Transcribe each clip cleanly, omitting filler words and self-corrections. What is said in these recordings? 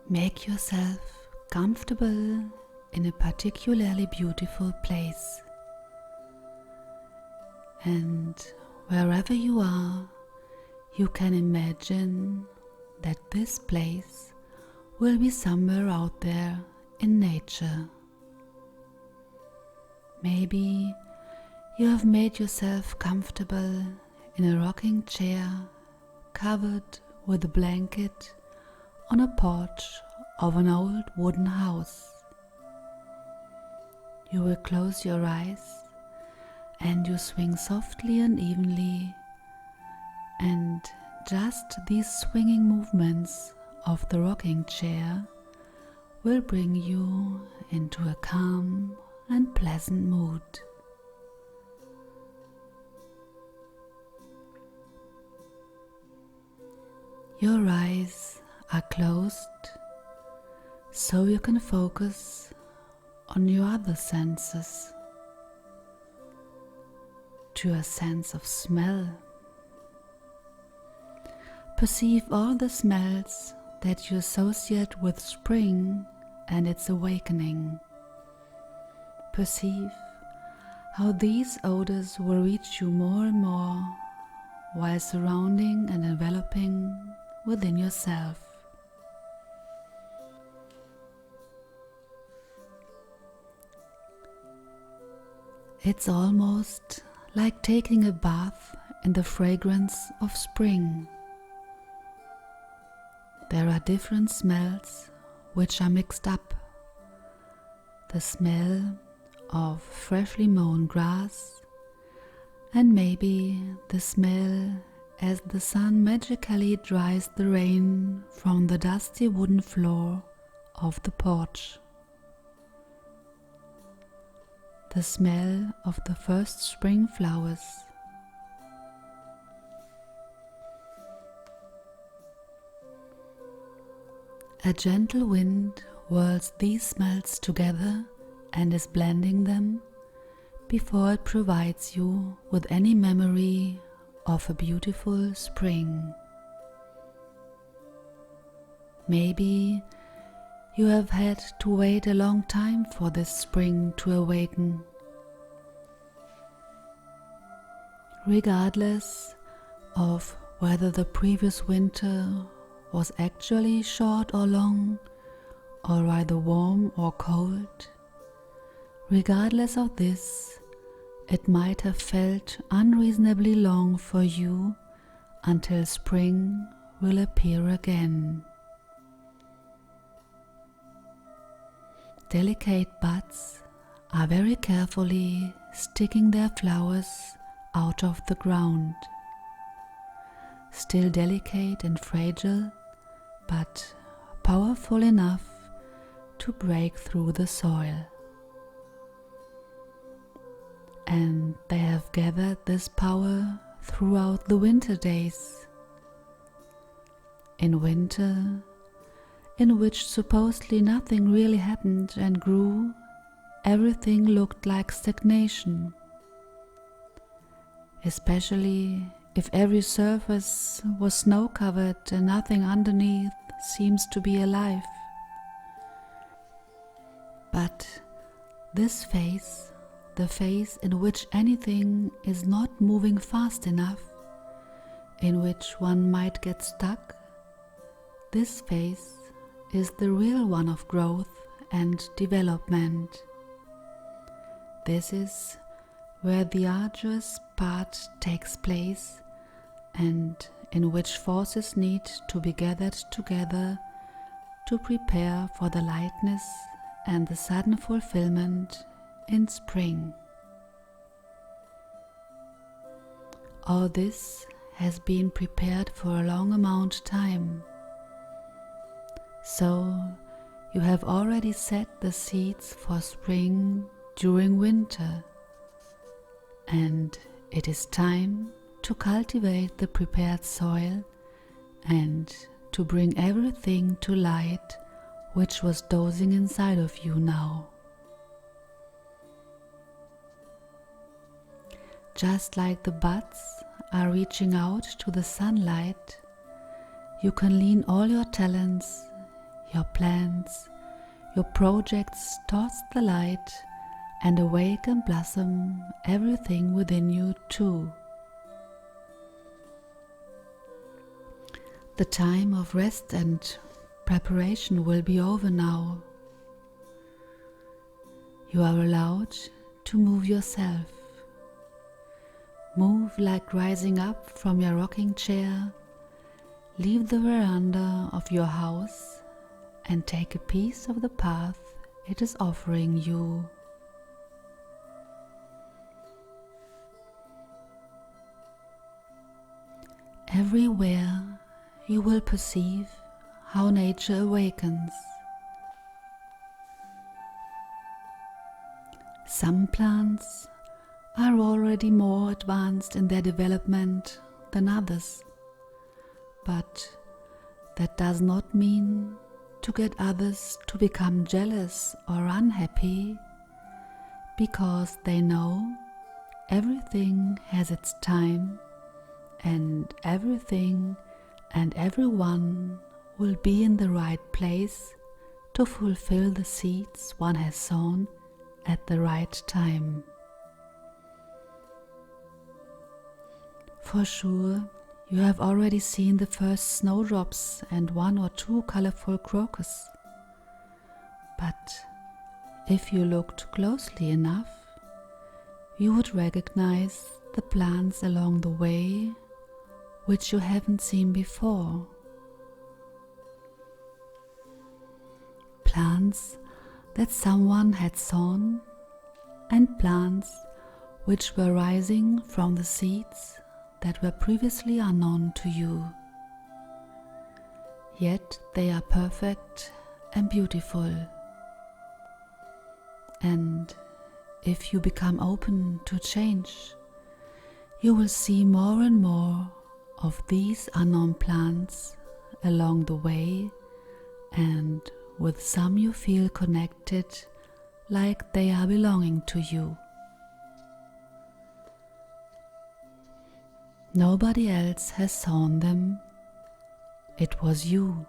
Make yourself comfortable in a particularly beautiful place. And wherever you are, you can imagine that this place will be somewhere out there in nature. Maybe you have made yourself comfortable in a rocking chair covered with a blanket on a porch of an old wooden house. You will close your eyes and you swing softly and evenly, and just these swinging movements of the rocking chair will bring you into a calm and pleasant mood. Your eyes are closed so you can focus on your other senses, to your sense of smell. Perceive all the smells that you associate with spring and its awakening. Perceive how these odors will reach you more and more while surrounding and enveloping within yourself. It's almost like taking a bath in the fragrance of spring. There are different smells which are mixed up. The smell of freshly mown grass, and maybe the smell as the sun magically dries the rain from the dusty wooden floor of the porch. The smell of the first spring flowers. A gentle wind whirls these smells together and is blending them before it provides you with any memory of a beautiful spring. Maybe you have had to wait a long time for this spring to awaken. Regardless of whether the previous winter was actually short or long, or rather warm or cold, regardless of this, it might have felt unreasonably long for you until spring will appear again. Delicate buds are very carefully sticking their flowers out of the ground. Still delicate and fragile, but powerful enough to break through the soil. And they have gathered this power throughout the winter days. In winter, in which supposedly nothing really happened and grew, everything looked like stagnation. Especially if every surface was snow-covered and nothing underneath seems to be alive. But this phase, the phase in which anything is not moving fast enough, in which one might get stuck, this phase is the real one of growth and development. This is where the arduous part takes place and in which forces need to be gathered together to prepare for the lightness and the sudden fulfillment in spring. All this has been prepared for a long amount of time. So you have already set the seeds for spring during winter, and it is time to cultivate the prepared soil and to bring everything to light which was dozing inside of you now. Just like the buds are reaching out to the sunlight, you can lean all your talents, your plans, your projects towards the light, and awake and blossom everything within you too. The time of rest and preparation will be over now. You are allowed to move yourself. Move like rising up from your rocking chair, leave the veranda of your house and take a piece of the path it is offering you. Everywhere you will perceive how nature awakens. Some plants are already more advanced in their development than others, but that does not mean to get others to become jealous or unhappy, because they know everything has its time, and everything and everyone will be in the right place to fulfill the seeds one has sown at the right time. For sure, you have already seen the first snowdrops and 1 or 2 colorful crocus. But if you looked closely enough, you would recognize the plants along the way which you haven't seen before. Plants that someone had sown, and plants which were rising from the seeds that were previously unknown to you. Yet they are perfect and beautiful. And if you become open to change, you will see more and more of these unknown plants along the way, and with some you feel connected, like they are belonging to you. Nobody else has sown them, it was you.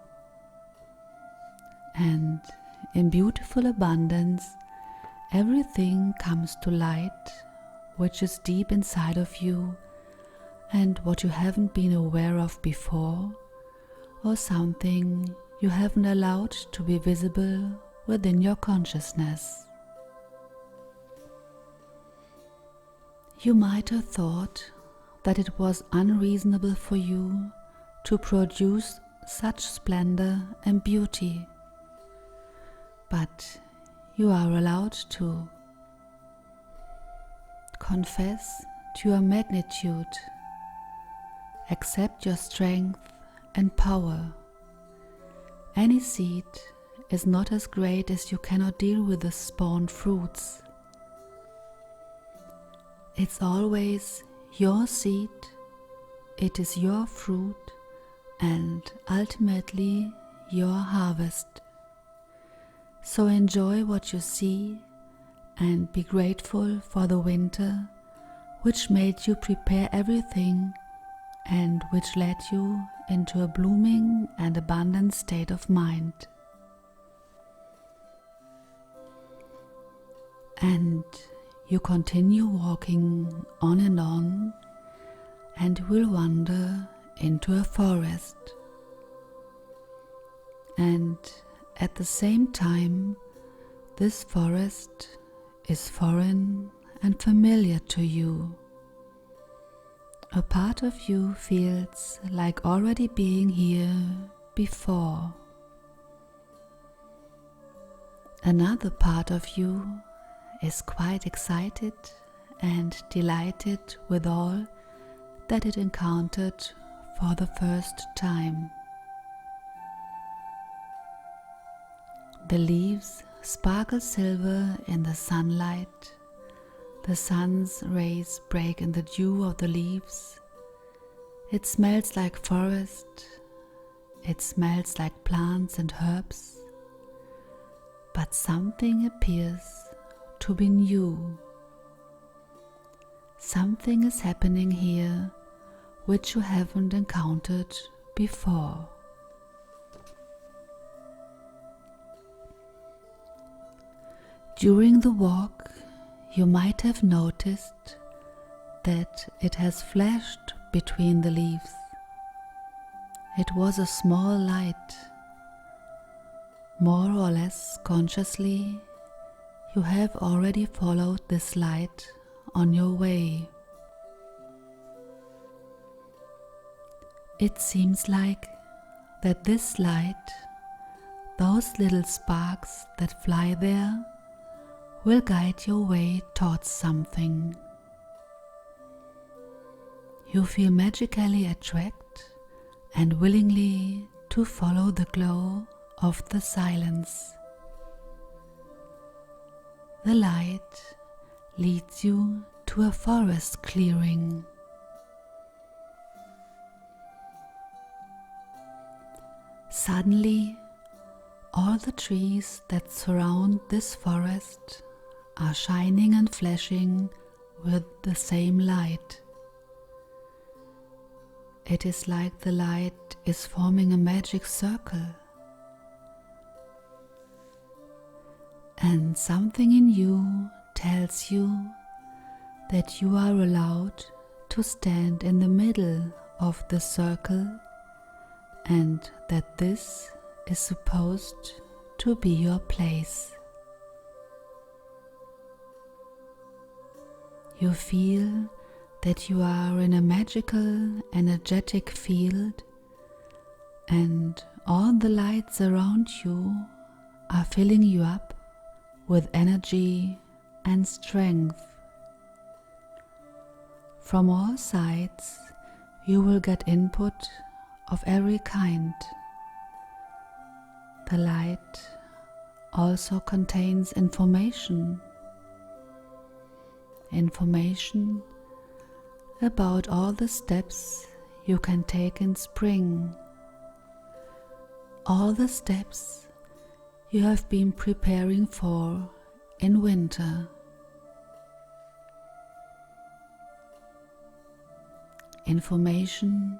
And in beautiful abundance, everything comes to light which is deep inside of you, and what you haven't been aware of before, or something you haven't allowed to be visible within your consciousness. You might have thought that it was unreasonable for you to produce such splendor and beauty, but you are allowed to. Confess to your magnitude. Accept your strength and power. Any seed is not as great as you cannot deal with the spawned fruits. It's always your seed, it is your fruit, and ultimately your harvest. So enjoy what you see and be grateful for the winter which made you prepare everything and which led you into a blooming and abundant state of mind. And you continue walking on, and will wander into a forest. And at the same time, this forest is foreign and familiar to you. A part of you feels like already being here before. Another part of you is quite excited and delighted with all that it encountered for the first time. The leaves sparkle silver in the sunlight. The sun's rays break in the dew of the leaves. It smells like forest. It smells like plants and herbs. But something appears to be new. Something is happening here which you haven't encountered before. During the walk, you might have noticed that it has flashed between the leaves. It was a small light. More or less consciously, you have already followed this light on your way. It seems like that this light, those little sparks that fly there, will guide your way towards something. You feel magically attracted and willingly to follow the glow of the silence. The light leads you to a forest clearing. Suddenly, all the trees that surround this forest are shining and flashing with the same light. It is like the light is forming a magic circle. And something in you tells you that you are allowed to stand in the middle of the circle and that this is supposed to be your place. You feel that you are in a magical, energetic field, and all the lights around you are filling you up with energy and strength. From all sides, you will get input of every kind. The light also contains information about all the steps you can take in spring, all the steps you have been preparing for in winter. Information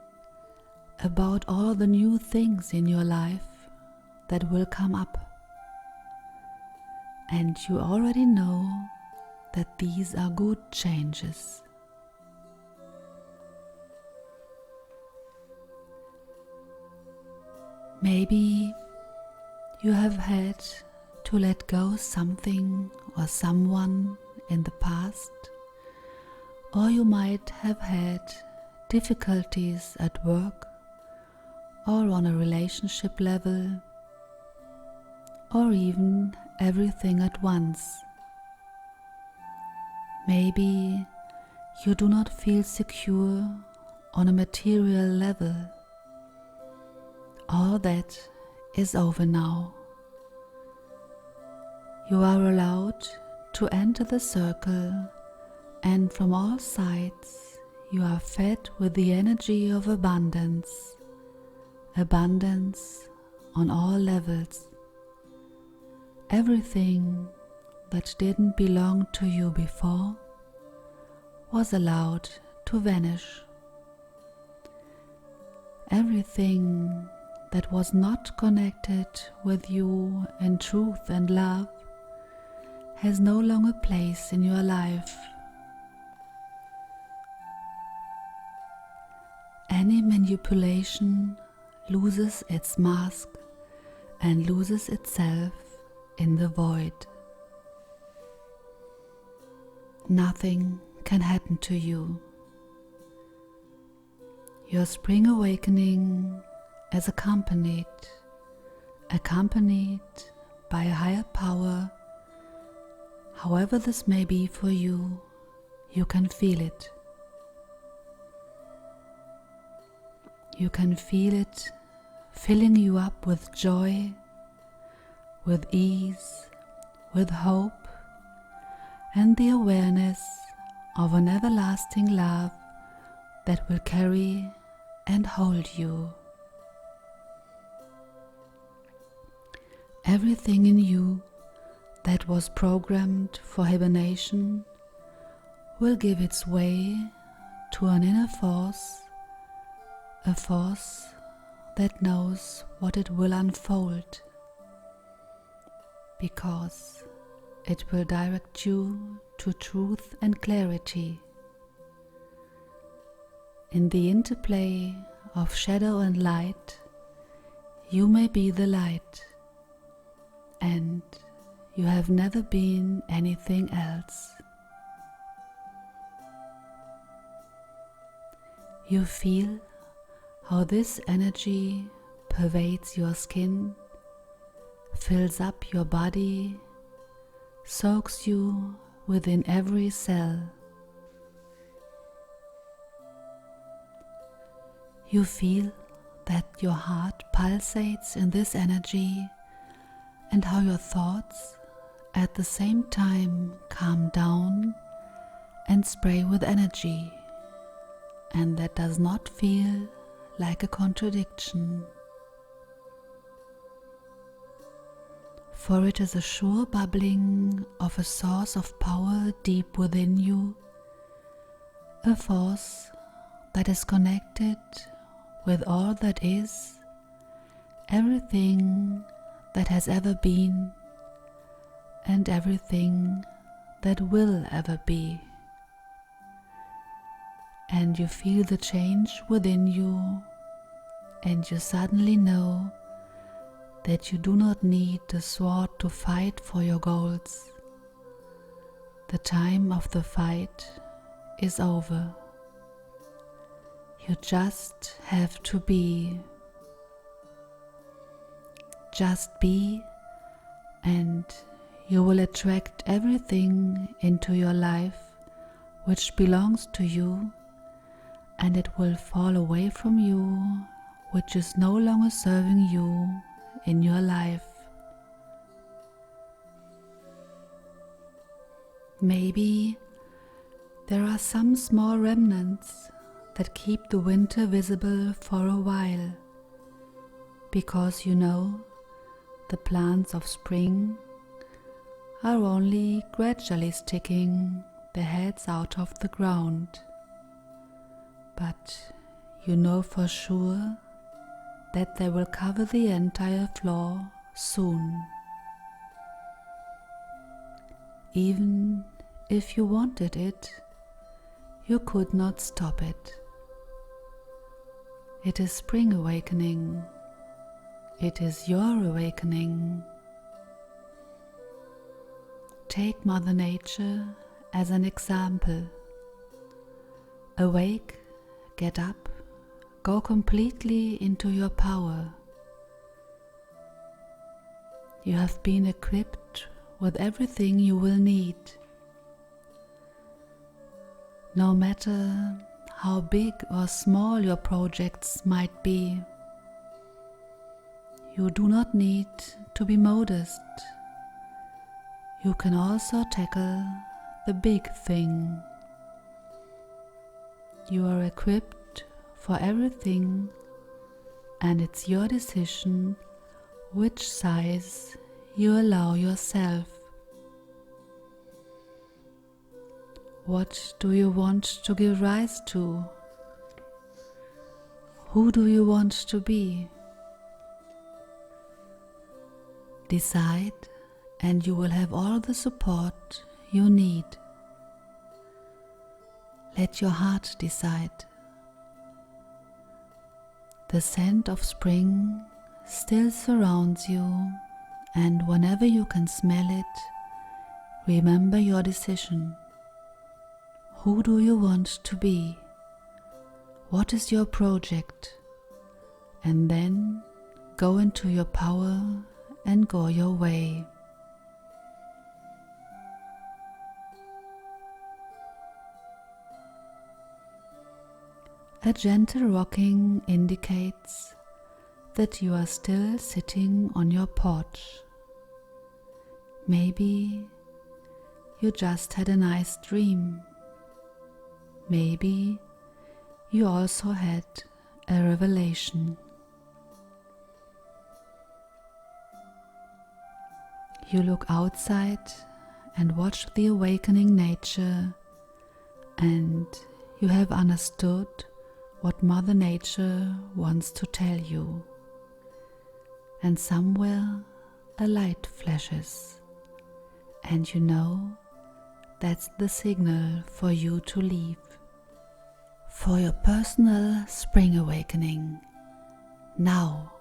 about all the new things in your life that will come up. And you already know that these are good changes. Maybe you have had to let go something or someone in the past, or you might have had difficulties at work or on a relationship level, or even everything at once. Maybe you do not feel secure on a material level. All that is over now. You are allowed to enter the circle, and from all sides you are fed with the energy of abundance. Abundance on all levels. Everything that didn't belong to you before was allowed to vanish. Everything that was not connected with you in truth and love has no longer place in your life. Any manipulation loses its mask and loses itself in the void. Nothing can happen to you. Your spring awakening is accompanied by a higher power. However this may be for you, you can feel it. You can feel it filling you up with joy, with ease, with hope, and the awareness of an everlasting love that will carry and hold you. Everything in you that was programmed for hibernation will give its way to an inner force, a force that knows what it will unfold, because It will direct you to truth and clarity. In the interplay of shadow and light, you may be the light, and you have never been anything else. You feel how this energy pervades your skin, fills up your body, soaks you within every cell. You feel that your heart pulsates in this energy and how your thoughts at the same time calm down and spray with energy, and that does not feel like a contradiction. For it is a sure bubbling of a source of power deep within you, a force that is connected with all that is, everything that has ever been, and everything that will ever be. And you feel the change within you, and you suddenly know that you do not need the sword to fight for your goals. The time of the fight is over. You just have to be. Just be, and you will attract everything into your life which belongs to you, and it will fall away from you which is no longer serving you in your life. Maybe there are some small remnants that keep the winter visible for a while, because you know the plants of spring are only gradually sticking their heads out of the ground. But you know for sure that they will cover the entire floor soon. Even if you wanted it, you could not stop it. It is spring awakening. It is your awakening. Take Mother Nature as an example. Awake, get up, go completely into your power. You have been equipped with everything you will need. No matter how big or small your projects might be, you do not need to be modest. You can also tackle the big thing. You are equipped for everything, and it's your decision which size you allow yourself. What do you want to give rise to? Who do you want to be? Decide, and you will have all the support you need. Let your heart decide. The scent of spring still surrounds you, and whenever you can smell it, remember your decision. Who do you want to be? What is your project? And then go into your power and go your way. A gentle rocking indicates that you are still sitting on your porch. Maybe you just had a nice dream. Maybe you also had a revelation. You look outside and watch the awakening nature, and you have understood what Mother Nature wants to tell you. And somewhere a light flashes, and you know that's the signal for you to leave. For your personal spring awakening, now